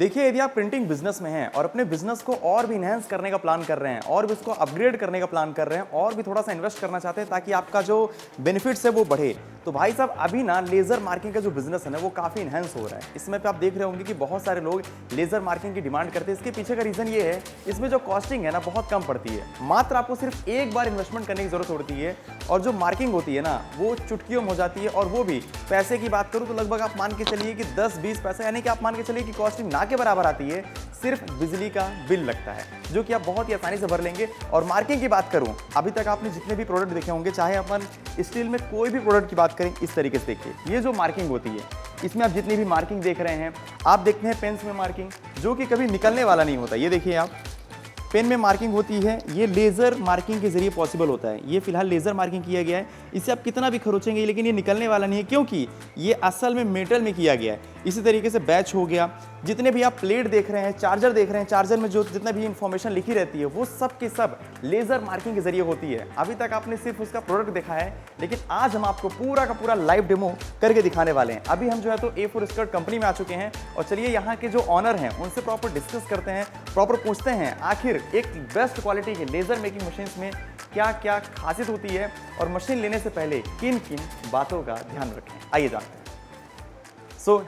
देखिए, यदि आप प्रिंटिंग बिजनेस में हैं और अपने बिजनेस को और भी इनहेंस करने का प्लान कर रहे हैं और भी उसको अपग्रेड करने का प्लान कर रहे हैं और भी थोड़ा सा इन्वेस्ट करना चाहते हैं ताकि आपका जो बेनिफिट्स है वो बढ़े, तो भाई साहब अभी ना लेजर मार्किंग का जो बिजनेस है ना वो काफी इनहेंस हो रहा है। इसमें पे आप देख रहे होंगे कि बहुत सारे लोग लेजर मार्किंग की डिमांड करते हैं। इसके पीछे का रीजन ये है, इसमें जो कॉस्टिंग है ना बहुत कम पड़ती है। मात्र आपको सिर्फ एक बार इन्वेस्टमेंट करने की जरूरत होती है और जो मार्किंग होती है ना वो चुटकियों में हो जाती है। और वो भी पैसे की बात करूं तो लगभग आप मान के चलिए कि 10-20 पैसा, यानी कि आप मान के चलिए कि कॉस्टिंग ना के बराबर आती है। सिर्फ बिजली का बिल लगता है जो कि आप बहुत ही आसानी से भर लेंगे। और मार्किंग की बात करूं, अभी तक आपने जितने भी प्रोडक्ट देखे होंगे, चाहे अपन स्टील में कोई भी प्रोडक्ट की बात करें, इस तरीके से देखिए ये जो मार्किंग होती है, इसमें आप जितनी भी मार्किंग देख रहे हैं, आप देखते हैं पेन्स में मार्किंग जो कि कभी निकलने वाला नहीं होता। ये देखिए आप, पेन में मार्किंग होती है, ये लेज़र मार्किंग के जरिए पॉसिबल होता है। ये फिलहाल लेज़र मार्किंग किया गया है, इसे आप कितना भी खरोचेंगे लेकिन ये निकलने वाला नहीं है क्योंकि ये असल में मेटल में किया गया है। इसी तरीके से बैच हो गया, जितने भी आप प्लेट देख रहे हैं, चार्जर देख रहे हैं, चार्जर में जो जितना भी इंफॉर्मेशन लिखी रहती है वो सब के सब लेज़र मार्किंग के जरिए होती है। अभी तक आपने सिर्फ उसका प्रोडक्ट देखा है, लेकिन आज हम आपको पूरा का पूरा लाइव डेमो करके दिखाने वाले हैं। अभी हम जो है तो A4 स्कर्ट कंपनी में आ चुके हैं और चलिए यहाँ के जो ऑनर हैं उनसे प्रॉपर डिस्कस करते हैं, प्रॉपर पूछते हैं आखिर एक बेस्ट क्वालिटी के लेज़र मेकिंग मशीन्स में क्या क्या खासियत होती है और मशीन लेने से पहले किन किन बातों का ध्यान रखें। आइए जानते हैं।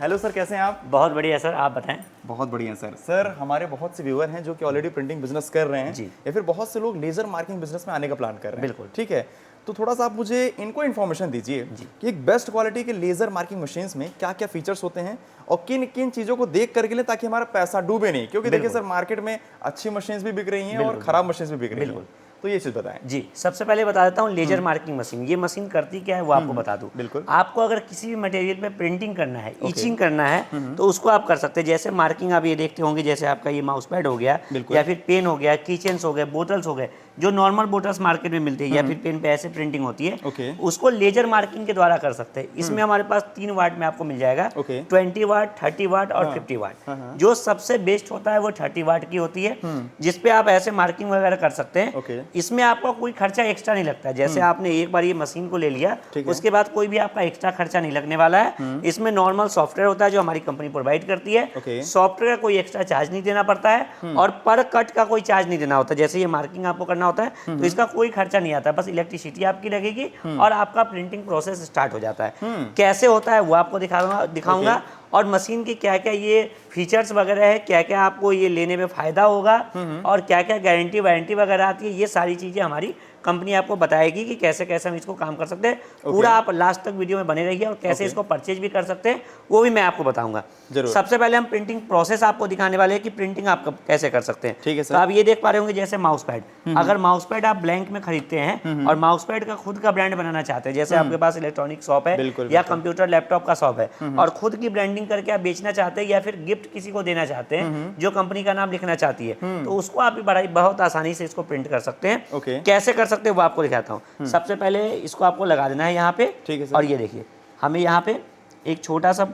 हेलो सर, कैसे हैं आप? बहुत बढ़िया सर, आप बताएं। बहुत बढ़िया सर। सर, हमारे बहुत से व्यूअर हैं जो कि ऑलरेडी प्रिंटिंग बिजनेस कर रहे हैं जी, या फिर बहुत से लोग लेजर मार्किंग बिजनेस में आने का प्लान कर रहे हैं। बिल्कुल, ठीक है, तो थोड़ा सा आप मुझे इनको इन्फॉर्मेशन दीजिए कि एक बेस्ट क्वालिटी के लेजर मार्किंग मशीन्स में क्या क्या फीचर्स होते हैं और किन किन चीजों को देख करके लें ताकि हमारा पैसा डूबे नहीं। क्योंकि देखिए सर, मार्केट में अच्छी मशीन्स भी बिक रही हैं और खराब मशीन्स भी बिक रही हैं, तो ये चीज बताएं। जी, सबसे पहले बता देता हूँ लेजर मार्किंग मशीन। ये मशीन करती क्या है वो आपको बता दूं। बिल्कुल। आपको अगर किसी भी मटेरियल पे प्रिंटिंग करना है, इचिंग करना है, तो उसको आप कर सकते हैं। जैसे मार्किंग आप ये देखते होंगे, जैसे आपका ये माउस पैड हो गया या फिर पेन हो गया, कीचेन्स हो गए, बोतल्स हो गए, जो नॉर्मल बोतल्स मार्केट में मिलती है या फिर पेन पे ऐसे प्रिंटिंग होती है, उसको लेजर मार्किंग के द्वारा कर सकते हैं। इसमें हमारे पास 3 वाट में आपको मिल जाएगा, 20 वाट, 30 वाट और 50 वाट। जो सबसे बेस्ट होता है वो 30 वाट की होती है, जिसपे आप ऐसे मार्किंग वगैरह कर सकते हैं। इसमें आपका कोई खर्चा एक्स्ट्रा नहीं लगता है। जैसे आपने एक बार ये मशीन को ले लिया, उसके बाद कोई भी आपका एक्स्ट्रा खर्चा नहीं लगने वाला है। इसमें नॉर्मल सॉफ्टवेयर होता है जो हमारी कंपनी प्रोवाइड करती है। सॉफ्टवेयर का कोई एक्स्ट्रा चार्ज नहीं देना पड़ता है और पर कट का कोई चार्ज नहीं देना होता। जैसे ये मार्किंग आपको करना होता है तो इसका कोई खर्चा नहीं आता, बस इलेक्ट्रिसिटी आपकी लगेगी और आपका प्रिंटिंग प्रोसेस स्टार्ट हो जाता है। कैसे होता है वो आपको दिखाऊंगा और मशीन की क्या क्या ये फीचर्स वगैरह है, क्या क्या आपको ये लेने में फायदा होगा और क्या क्या गारंटी वारंटी वगैरह आती है, ये सारी चीज़ें हमारी कंपनी आपको बताएगी कि कैसे कैसे हम इसको काम कर सकते हैं। पूरा आप लास्ट तक वीडियो में बने रहिए और कैसे इसको परचेज भी कर सकते हैं वो भी मैं आपको बताऊंगा। सबसे पहले हम प्रिंटिंग प्रोसेस आपको दिखाने वाले हैं कि प्रिंटिंग आप कैसे कर सकते हैं। ठीक है सर। तो आप ये देख पा रहे होंगे, जैसे माउस पैड, अगर माउस पैड आप ब्लैंक में खरीदते हैं और माउस पैड का खुद का ब्रांड बनाना चाहते हैं, जैसे आपके पास इलेक्ट्रॉनिक शॉप है या कंप्यूटर लैपटॉप का शॉप है और खुद की ब्रांडिंग करके आप बेचना चाहते हैं या फिर गिफ्ट किसी को देना चाहते हैं जो कंपनी का नाम लिखना चाहती है, तो उसको आप बहुत आसानी से इसको प्रिंट कर सकते हैं। कैसे कर सकते हैं वो आपको दिखाता हूं। सबसे पहले इसको आपको लगा देना है यहाँ पे। ठीक है सर। और ये देखिए, हमें यहाँ पे एक छोटा सा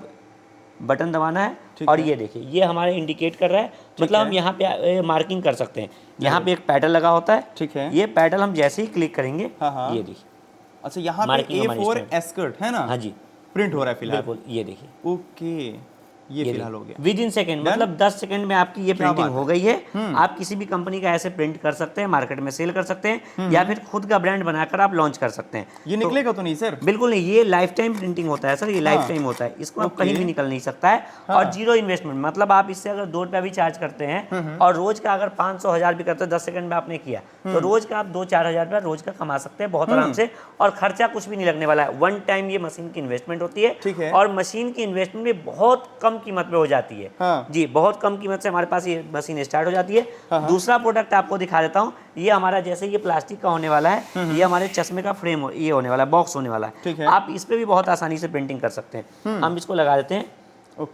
बटन दबाना है और ये देखिए ये हमारे इंडिकेट कर रहा है, मतलब हम यहाँ पे मार्किंग कर सकते हैं। यहाँ पे एक पैडल लगा होता है। ठीक है। ये पैडल हम जैसे ही क्लिक करेंगे, ये देखिए, अच्छा यहाँ पे A4 स्कर्ट है ना? हाँ जी, प्रिंट हो रहा है फिलहाल। बिल्कुल, ये देखिए। ओके, ये फिलहाल हो गया विद इन सेकंड, मतलब 10 सेकंड में आपकी ये प्रिंटिंग हो गई है। आप किसी भी कंपनी का ऐसे प्रिंट कर सकते हैं, मार्केट में सेल कर सकते हैं या फिर खुद का ब्रांड बनाकर आप लॉन्च कर सकते हैं। ये निकलेगा तो नहीं सर? बिल्कुल नहीं, ये लाइफ टाइम प्रिंटिंग होता है सर, ये लाइफ टाइम होता है, इसको आप कहीं भी निकल नहीं सकता है। और 0 इन्वेस्टमेंट, मतलब आप इससे अगर 2 रुपया भी चार्ज करते हैं और रोज का अगर 500 1000 भी करते हैं, 10 सेकंड में आपने किया तो रोज का आप 2-4 हजार रुपया रोज का कमा सकते हैं बहुत आराम से और खर्चा कुछ भी नहीं लगने वाला है। 1 टाइम ये मशीन की इन्वेस्टमेंट होती है और मशीन की इन्वेस्टमेंट भी बहुत कम कीमत में हो जाती है। जी, बहुत कम कीमत से हमारे पास ये मशीन स्टार्ट हो जाती है। दूसरा प्रोडक्ट आपको दिखा देता हूँ। ये हमारा, जैसे ये प्लास्टिक का होने वाला है, ये हमारे चश्मे का फ्रेम ये होने वाला है, बॉक्स होने वाला है। आप इस पे भी बहुत आसानी से प्रिंटिंग कर सकते हैं। हम इसको लगा देते हैं,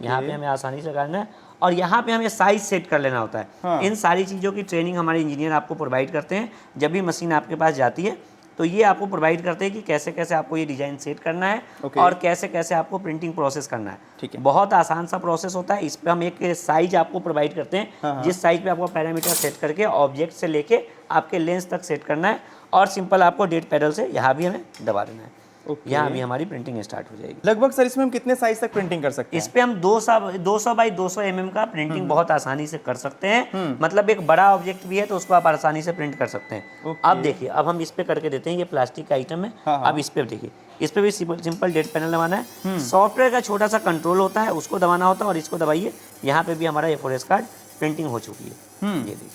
यहाँ पे हमें आसानी से लगाना है और यहाँ पे हमें साइज सेट कर लेना होता है। इन सारी चीज़ों की ट्रेनिंग हमारे इंजीनियर आपको प्रोवाइड करते हैं। जब भी मशीन आपके पास जाती है तो ये आपको प्रोवाइड करते हैं कि कैसे कैसे आपको ये डिजाइन सेट करना है और कैसे कैसे आपको प्रिंटिंग प्रोसेस करना है। ठीक है, बहुत आसान सा प्रोसेस होता है। इस पे हम एक साइज आपको प्रोवाइड करते हैं, जिस साइज पे आपको पैरामीटर सेट करके ऑब्जेक्ट से लेके आपके लेंस तक सेट करना है और सिंपल आपको डेट पैडल से यहाँ भी हमें दबा देना है। Okay. यहाँ भी हमारी प्रिंटिंग स्टार्ट हो जाएगी। लगभग सर इसमें हम कितने साइज तक प्रिंटिंग कर सकते हैं? इस पे हम 200 बाई 200 mm का प्रिंटिंग बहुत आसानी से कर सकते हैं। मतलब एक बड़ा ऑब्जेक्ट भी है तो उसको आप आसानी से प्रिंट कर सकते हैं। Okay. अब देखिए, अब हम इस पे करके देते हैं, ये प्लास्टिक का आइटम है। अब इस पे देखिए, इस पे भी सिंपल डेट पैनल दबाना है। सॉफ्टवेयर का छोटा सा कंट्रोल होता है, उसको दबाना होता है और इसको दबाइए। यहाँ पे भी हमारा A4 कार्ड प्रिंटिंग हो चुकी है। ये देखिए,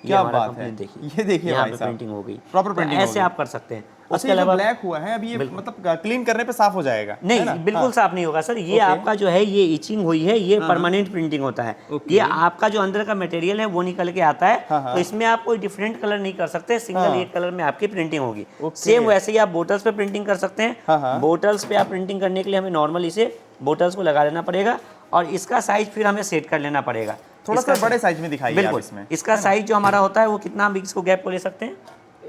क्या बात है, देखिए, ये देखिए यहाँ भाई पे साहब, प्रिंटिंग हो गई, प्रॉपर प्रिंटिंग हो ऐसे गई। आप कर सकते हैं। उसके उसके अलावा ब्लैक हुआ है अभी, ये मतलब क्लीन करने पे साफ हो जाएगा, है नहीं, ना? बिल्कुल हाँ। साफ नहीं होगा सर। ये आपका जो है, ये इचिंग हुई है, ये परमानेंट प्रिंटिंग होता है। Okay. ये आपका जो अंदर का मटेरियल है वो निकल के आता है। हाँ। तो इसमें आप कोई डिफरेंट कलर नहीं कर सकते, सिंगल एक कलर में आपकी प्रिंटिंग होगी। Okay. सेम वैसे ही आप बोटल्स पे प्रिंटिंग कर सकते हाँ। हैं। बोटल्स पे आप प्रिंटिंग करने के लिए हमें नॉर्मल इसे बोटल्स को लगा लेना पड़ेगा और इसका साइज फिर हमें सेट कर लेना पड़ेगा। थोड़ा सा बड़े साइज में दिखाइए आप बिल्कुल, इसमें। इसका साइज जो हमारा होता है वो कितना, हम इसको गैप को ले सकते हैं,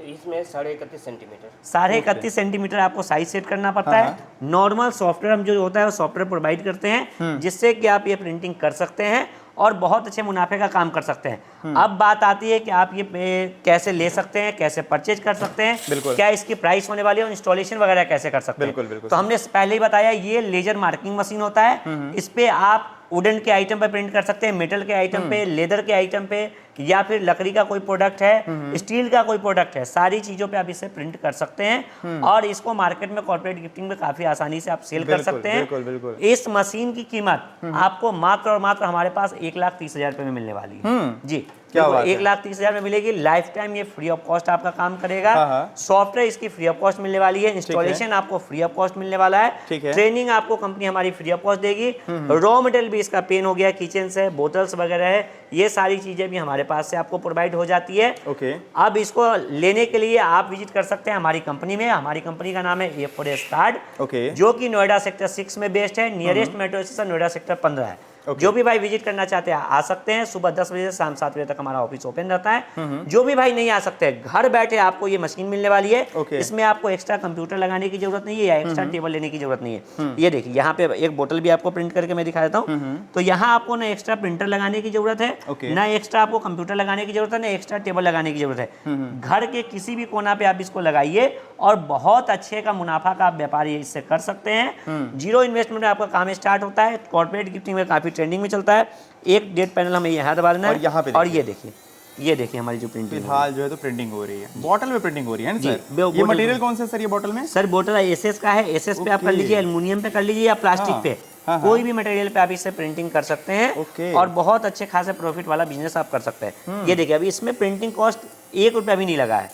इसमें 31.5 सेंटीमीटर। 31.5 सेंटीमीटर आपको साइज सेट करना पड़ता है। नॉर्मल सॉफ्टवेयर हम जो होता है वो सॉफ्टवेयर प्रोवाइड करते हैं, जिससे कि आप ये प्रिंटिंग कर सकते हैं और बहुत अच्छे मुनाफे का काम कर सकते हैं। अब बात आती है कि आप ये कैसे ले सकते हैं, कैसे परचेज कर सकते हैं, क्या इसकी प्राइस होने वाली है और इंस्टॉलेशन वगैरह कैसे कर सकते हैं। बिल्कुल। तो हमने पहले ही बताया, ये लेजर मार्किंग मशीन होता है। इस पे आप वुडन के आइटम पे प्रिंट कर सकते हैं, मेटल के आइटम पे, लेदर के आइटम पे, या फिर लकड़ी का कोई प्रोडक्ट है, स्टील का कोई प्रोडक्ट है, सारी चीजों पे आप इसे प्रिंट कर सकते हैं और इसको मार्केट में कॉर्पोरेट गिफ्टिंग में काफी आसानी से आप सेल कर सकते हैं। बिल्कुल। इस मशीन की कीमत आपको मात्र और मात्र हमारे पास 1,30,000 रुपए में मिलने वाली है। जी, क्या बात है? 1,30,000 में मिलेगी। लाइफ टाइम ये फ्री ऑफ कॉस्ट आपका काम करेगा। हाँ। सॉफ्टवेयर इसकी फ्री ऑफ कॉस्ट मिलने वाली है, इंस्टॉलेशन आपको फ्री ऑफ कॉस्ट मिलने वाला है, ठीक है। ट्रेनिंग आपको कंपनी हमारी फ्री ऑफ कॉस्ट देगी। रॉ मटेरियल भी इसका पेन हो गया, किचन है, बोतल्स वगैरह है, ये सारी चीजें भी हमारे पास से आपको प्रोवाइड हो जाती है। ओके। अब इसको लेने के लिए आप विजिट कर सकते हैं हमारी कंपनी में। हमारी कंपनी का नाम है A4 कार्ड, ओके। जो कि नोएडा सेक्टर 6 में बेस्ड है। Nearest metro station Noida sector 15 है। जो भी भाई विजिट करना चाहते हैं आ सकते हैं। सुबह 10 बजे से शाम 7 बजे तक हमारा ऑफिस ओपन रहता है। जो भी भाई नहीं आ सकते, घर बैठे आपको ये मशीन मिलने वाली है। ओके। इसमें आपको एक्स्ट्रा कंप्यूटर लगाने की जरूरत नहीं है या एक्स्ट्रा टेबल लेने की जरूरत नहीं है। ये देखिए, यहाँ पे एक बोतल भी आपको प्रिंट करके मैं दिखा देता हूँ। तो यहाँ आपको ना एक्स्ट्रा प्रिंटर लगाने की जरूरत है, ना एक्स्ट्रा आपको कंप्यूटर लगाने की जरूरत है, ना एक्स्ट्रा टेबल लगाने की जरूरत है। घर के किसी भी कोना पे आप इसको लगाइए और बहुत अच्छे का मुनाफा का आप व्यापार इससे कर सकते हैं। जीरो इन्वेस्टमेंट में आपका काम स्टार्ट होता है। कॉर्पोरेट गिफ्टिंग में काफी ट्रेंडिंग में चलता है। एक डेट पैनल हमें यहाँ दबा देना है और यहाँ पे और ये देखिए हमारी जो प्रिंटिंग फिलहाल जो है तो प्रिंटिंग हो रही है, बॉटल में प्रिंटिंग हो रही है ना जी, सर? ये बॉटल मटेरियल कौन सा है सर ये बॉटल में? सर बोतल एसएस का है। एसएस पे आप कर लीजिए, एल्युमिनियम पे कर लीजिए या प्लास्टिक पे, कोई भी मटेरियल पे आप इससे प्रिंटिंग कर सकते हैं। ओके। और बहुत अच्छे खासे प्रॉफिट वाला बिजनेस आप कर सकते हैं। ये देखिए, अभी इसमें प्रिंटिंग कॉस्ट 1 रुपया भी नहीं लगा है,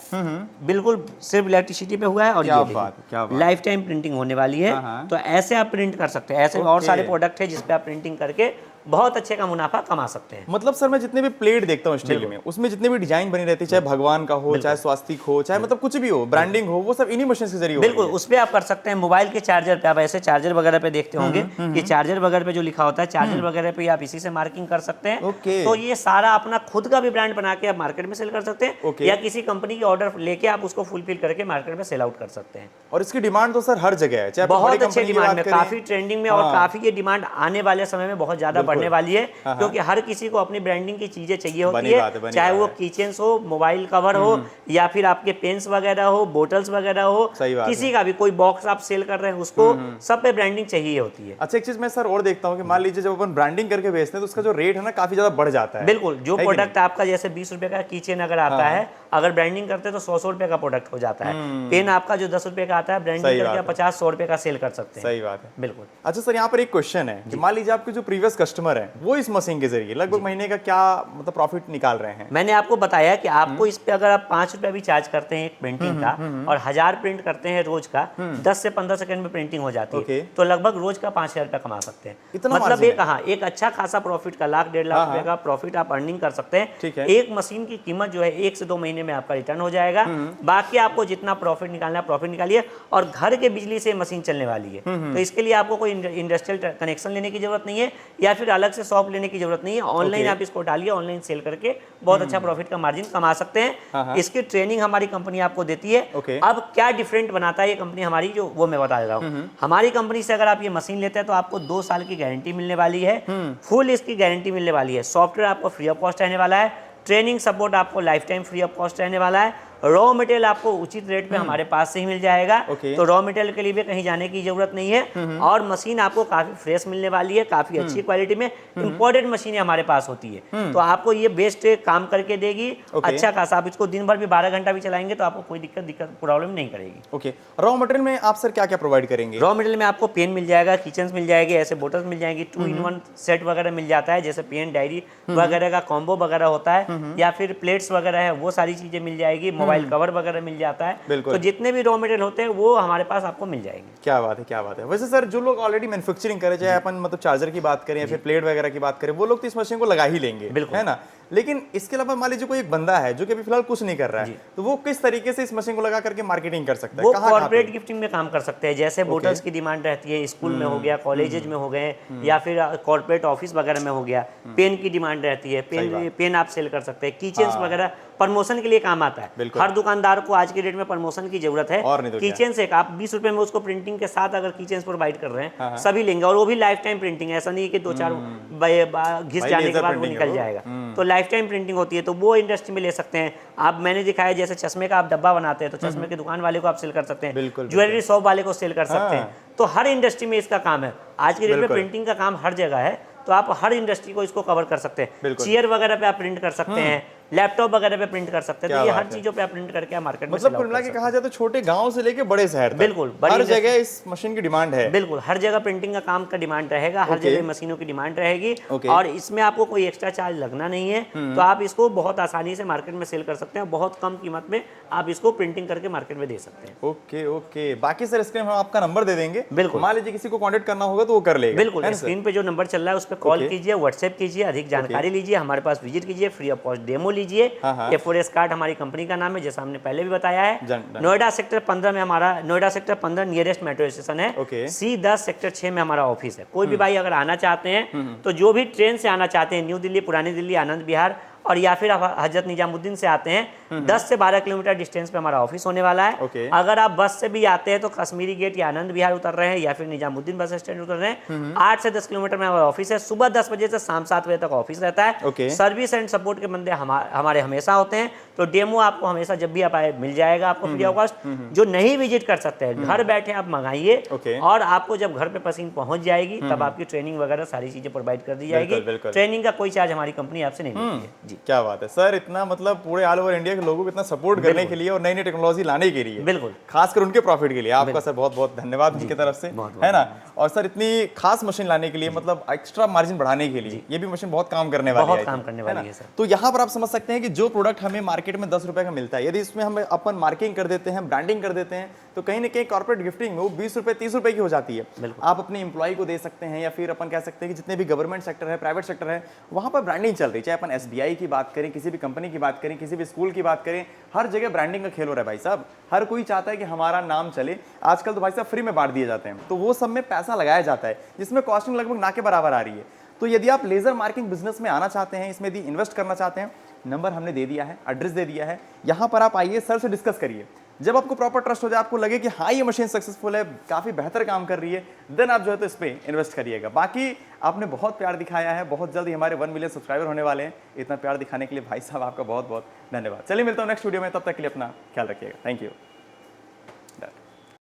बिल्कुल सिर्फ इलेक्ट्रिसिटी पे हुआ है। और क्या ये बात है, क्या बात। लाइफ टाइम प्रिंटिंग होने वाली है। तो ऐसे आप प्रिंट कर सकते हैं। ऐसे और सारे प्रोडक्ट है जिसपे आप प्रिंटिंग करके बहुत अच्छे का मुनाफा कमा सकते हैं। मतलब सर मैं जितने भी प्लेट देखता हूँ स्टील में, उसमें जितने भी डिजाइन बनी रहती है, चाहे भगवान का हो, चाहे स्वास्तिक हो, चाहे मतलब कुछ भी हो, ब्रांडिंग हो, वो सब इन्हीं मशीन के जरिए हो रही बिल्कुल, है। उस पे आप कर सकते हैं। मोबाइल के चार्जर पे आप ऐसे चार्जर वगैरह पे देखते होंगे कि चार्जर वगैरह पे जो लिखा होता है, चार्जर वगैरह पे आप इसी से मार्किंग कर सकते हैं। ओके। तो ये सारा अपना खुद का भी ब्रांड बना के आप मार्केट में सेल कर सकते हैं, ओके। या किसी कंपनी की ऑर्डर लेके आप उसको फुलफिल करके मार्केट में सेल आउट कर सकते हैं। और इसकी डिमांड तो सर हर जगह है, चाहे आप बड़ी बहुत अच्छे कंपनी की डिमांड बात में, करें। काफी ट्रेंडिंग में, और काफी ये डिमांड आने वाले समय में बहुत ज्यादा बढ़ने वाली है, क्योंकि हर किसी को अपनी ब्रांडिंग की चीजें चाहिए होती है। चाहे वो किचन हो, मोबाइल कवर हो, या फिर आपके पेन्स वगैरह हो, बोटल्स वगैरह हो, किसी का भी कोई बॉक्स आप सेल कर रहे हैं उसको सब पे ब्रांडिंग चाहिए होती है। अच्छा, एक चीज मैं सर और देखता हूँ कि मान लीजिए जब अपन ब्रांडिंग करके बेचते हैं तो उसका जो रेट है ना काफी ज्यादा बढ़ जाता है। बिल्कुल, जो प्रोडक्ट आपका जैसे 20 रुपए का कीचेन अगर आता है, अगर ब्रांडिंग करते हैं तो 100 रुपए का प्रोडक्ट हो जाता है। पेन आपका जो 10 रुपए का आता है, ब्रांडिंग करके 50-100 रुपए का सेल कर सकते हैं। सही बात है, बिल्कुल। अच्छा सर, यहाँ पर एक क्वेश्चन है कि मान लीजिए आपके जो प्रीवियस कस्टमर है वो इस मशीन के जरिए लगभग महीने का क्या मतलब प्रॉफिट निकाल रहे हैं? मैंने आपको बताया कि आपको इस पे अगर आप 5 रुपए भी चार्ज करते हैं एक प्रिंटिंग का और 1000 प्रिंट करते हैं रोज का, 10 से 15 सेकंड में प्रिंटिंग हो जाती है, तो लगभग रोज का 5000 रुपया कमा सकते हैं। मतलब एक अच्छा खासा प्रॉफिट का 1,00,000-1.5 लाख रुपए का प्रॉफिट आप अर्निंग कर सकते हैं। एक मशीन की कीमत जो है 1 से 2 महीने में आपका रिटर्न हो जाएगा। बाकी आपको जितना प्रॉफिट निकालना है प्रॉफिट निकालिए। और घर के बिजली से मशीन चलने वाली है, तो इसके लिए आपको कोई इंडस्ट्रियल कनेक्शन लेने की जरूरत नहीं है या फिर अलग से शॉप लेने की जरूरत नहीं है। ऑनलाइन आप इसको डालिए, ऑनलाइन सेल करके बहुत अच्छा प्रॉफिट का मार्जिन कमा सकते हैं। इसकी ट्रेनिंग हमारी कंपनी आपको देती है। अब क्या डिफरेंट बनाता है ये कंपनी हमारी, जो वो मैं बता दे रहा हूँ। हमारी कंपनी से अगर आप ये मशीन लेते हैं तो आपको 2 साल की गारंटी मिलने वाली है, फुल इसकी गारंटी मिलने वाली है। सॉफ्टवेयर आपको फ्री ऑफ कॉस्ट रहने वाला है। ट्रेनिंग सपोर्ट आपको life time free of cost रहने वाला है। रॉ मटेरियल आपको उचित रेट पे हमारे पास से ही मिल जाएगा। ओके। तो रॉ मटेरियल के लिए भी कहीं जाने की जरूरत नहीं है और मशीन आपको काफी फ्रेश मिलने वाली है, काफी अच्छी क्वालिटी में। इंपोर्टेड मशीनें हमारे पास होती है, तो आपको ये बेस्ट काम करके देगी। अच्छा खासा आप इसको दिन भर भी 12 घंटा भी चलाएंगे तो आपको कोई दिक्कत प्रॉब्लम नहीं करेगी। ओके, रॉ मटेरियल में आप सर क्या क्या प्रोवाइड करेंगे? रॉ मटेरियल में आपको पेन मिल जाएगा, किचन मिल जाएगी, ऐसे बोटल्स मिल जाएंगी, 2-in-1 सेट वगैरह मिल जाता है, जैसे पेन डायरी वगैरह का कॉम्बो वगैरह होता है, या फिर प्लेट्स वगैरह है वो सारी चीजें मिल जाएगी, मोबाइल कवर वगैरह मिल जाता है। बिल्कुल। तो जितने भी रॉ मटेरियल होते हैं वो हमारे पास आपको मिल जाएंगे। क्या बात है, क्या बात है। वैसे सर जो लोग ऑलरेडी मैन्युफैक्चरिंग करें, चाहे अपन मतलब चार्जर की बात करें या फिर प्लेट वगैरह की बात करें, वो लोग तो इस मशीन को लगा ही लेंगे, बिल्कुल। है ना। लेकिन इसके अलावा मान लीजिए कोई एक बंदा है जो कि अभी फिलहाल कुछ नहीं कर रहा है, तो वो किस तरीके से इस मशीन को लगा करके मार्केटिंग कर सकता है? वो कहाँ कॉर्पोरेट गिफ्टिंग में काम कर सकते हैं, जैसे बोटल्स की डिमांड रहती है, स्कूल में हो गया, कॉलेजेज में हो गए, या फिर कॉर्पोरेट ऑफिस वगैरह में हो गया। पेन की डिमांड रहती है, पेन आप सेल कर सकते हैं। किचन्स वगैरह प्रमोशन के लिए काम आता है। हर दुकानदार को आज के डेट में प्रमोशन की जरूरत है। और नहीं तो क्या। किचन से आप 20 रुपए में उसको प्रिंटिंग के साथ अगर किचन प्रोवाइड कर रहे हैं, सभी लेंगे, और वो भी लाइफ टाइम प्रिंटिंग है, ऐसा नहीं है कि 2-4 घिस भाई जाने के लेजर बाद वो प्रिंटिंग है निकल वो। जाएगा। तो लाइफ टाइम प्रिंटिंग होती है, तो वो इंडस्ट्री में ले सकते हैं आप। मैंने दिखाया जैसे चश्मे का आप डब्बा बनाते हैं, तो चश्मे की दुकान वाले को आप सेल कर सकते हैं, बिल्कुल, ज्वेलरी शॉप वाले को सेल कर सकते हैं। तो हर इंडस्ट्री में इसका काम है। आज के डेट में बिल्कुल। प्रिंटिंग का काम हर जगह है, तो आप हर इंडस्ट्री को इसको कवर कर सकते हैं। बिल्कुल। चेयर वगैरह पे आप प्रिंट कर सकते हैं, लैपटॉप वगैरह पे प्रिंट कर सकते हैं। क्या तो ये बात हर है। चीजों पे आप प्रिंट करके आप मार्केट में मतलब sell out कुल मिला कर के सकते कहा जाए तो छोटे गांव से लेके बड़े शहर तक बिल्कुल, बड़ी हर इंडस्ट्री- जगह इस मशीन की डिमांड है। हैं। बिल्कुल, हर जगह प्रिंटिंग का काम का डिमांड रहेगा, हर ओके। जगह मशीनों की डिमांड रहेगी, ओके। और इसमें आपको कोई एक्स्ट्रा चार्ज लगना नहीं है। तो आप इसको बहुत आसानी से मार्केट में सेल कर सकते हैं, बहुत कम कीमत में आप इसको प्रिंटिंग करके मार्केट में दे सकते हैं। ओके ओके, बाकी सर स्क्रीन हम आपका नंबर दे देंगे, बिल्कुल। मान लीजिए किसी को कांटेक्ट करना होगा तो वो कर लेगा। बिल्कुल, है ना सर? स्क्रीन पे जो नंबर चल रहा है उस पर कॉल ओके। कीजिए, व्हाट्सएप कीजिए, अधिक जानकारी लीजिए, हमारे पास विजिट कीजिए, फ्री ऑफ कॉस्ट डेमो लीजिए। हाँ। F4S कार्ड हमारी कंपनी का नाम है, जैसा हमने पहले भी बताया है। डन। नोएडा सेक्टर 15 में हमारा, Noida sector 15 nearest metro station है। ओके। C10 सेक्टर 6 में हमारा ऑफिस है। कोई भी भाई अगर आना चाहते हैं तो जो भी ट्रेन से आना चाहते हैं, न्यू दिल्ली, पुरानी दिल्ली, आनंद विहार, और या फिर आप हजरत निजामुद्दीन से आते हैं, 10 से 12 किलोमीटर डिस्टेंस पे हमारा ऑफिस होने वाला है। ओके। अगर आप बस से भी आते हैं तो कश्मीरी गेट या आनंद विहार उतर रहे हैं, या फिर निजामुद्दीन बस स्टैंड उतर रहे हैं, 8 से 10 किलोमीटर में हमारा ऑफिस है। सुबह 10 बजे से शाम 7 बजे तक ऑफिस रहता है। ओके। सर्विस एंड सपोर्ट के बंदे हमारे हमेशा होते हैं। तो डेमो आपको हमेशा जब भी आप आए मिल जाएगा आपको फ्री ऑफ कॉस्ट। जो नहीं विजिट कर सकते हैं, घर बैठे आप मंगाइए, ओके। और आपको जब घर पे मशीन पहुंच जाएगी तब आपकी ट्रेनिंग वगैरह सारी चीजें प्रोवाइड कर दी जाएगी। बिल्कुल, बिल्कुल। ट्रेनिंग का कोई चार्ज हमारी कंपनी आपसे नहीं लेती है। जी, क्या बात है सर, इतना मतलब पूरे ऑल ओवर इंडिया के लोगों को इतना सपोर्ट करने के लिए और नई नई टेक्नोलॉजी लाने के लिए, बिल्कुल। खासकर उनके प्रॉफिट के लिए आपका सर बहुत बहुत धन्यवाद उनकी तरफ से, बहुत है ना। और सर इतनी खास मशीन लाने के लिए, मतलब एक्स्ट्रा मार्जिन बढ़ाने के लिए, ये भी मशीन बहुत काम करने वाली है। बहुत काम करने वाली है सर। तो यहाँ पर आप समझ सकते हैं कि जो प्रोडक्ट हमें मार्केट में 10 रुपए का मिलता है, यदि इसमें हम अपन मार्किंग कर देते हैं, ब्रांडिंग कर देते हैं, तो कहीं ना कहीं कॉर्पोरेट गिफ्टिंग में वो 20 रुपए 30 रुपए की हो जाती है। आप अपने इंप्लॉय को दे सकते हैं, या फिर अपन कह सकते हैं कि जितने भी गवर्नमेंट सेक्टर है, प्राइवेट सेक्टर है, वहां पर ब्रांडिंग चल रही है। चाहे अपन SBI की बात करें, किसी भी कंपनी की बात करें, किसी भी स्कूल की बात करें, हर जगह ब्रांडिंग का खेल हो रहा है भाई साहब। हर कोई चाहता है कि हमारा नाम चले। आजकल तो भाई साहब फ्री में बांट दिए जाते हैं, तो वो सब में पैसा लगाया जाता है, जिसमें कॉस्टिंग लगभग ना के बराबर आ रही है। तो यदि आप लेजर मार्किंग बिजनेस में आना चाहते हैं, इसमें यदि इन्वेस्ट करना चाहते हैं, नंबर हमने दे दिया है, एड्रेस दे दिया है, यहाँ पर आप आइए, सर से डिस्कस करिए। जब आपको प्रॉपर ट्रस्ट हो जाए, आपको लगे कि हाँ ये मशीन सक्सेसफुल है, काफ़ी बेहतर काम कर रही है, देन आप जो है तो इस पर इन्वेस्ट करिएगा। बाकी आपने बहुत प्यार दिखाया है, बहुत जल्द ही हमारे 1 मिलियन सब्सक्राइबर होने वाले हैं। इतना प्यार दिखाने के लिए भाई साहब आपका बहुत बहुत धन्यवाद। चलिए मिलता हूँ नेक्स्ट वीडियो में, तब तक के लिए अपना ख्याल रखिएगा। Thank you.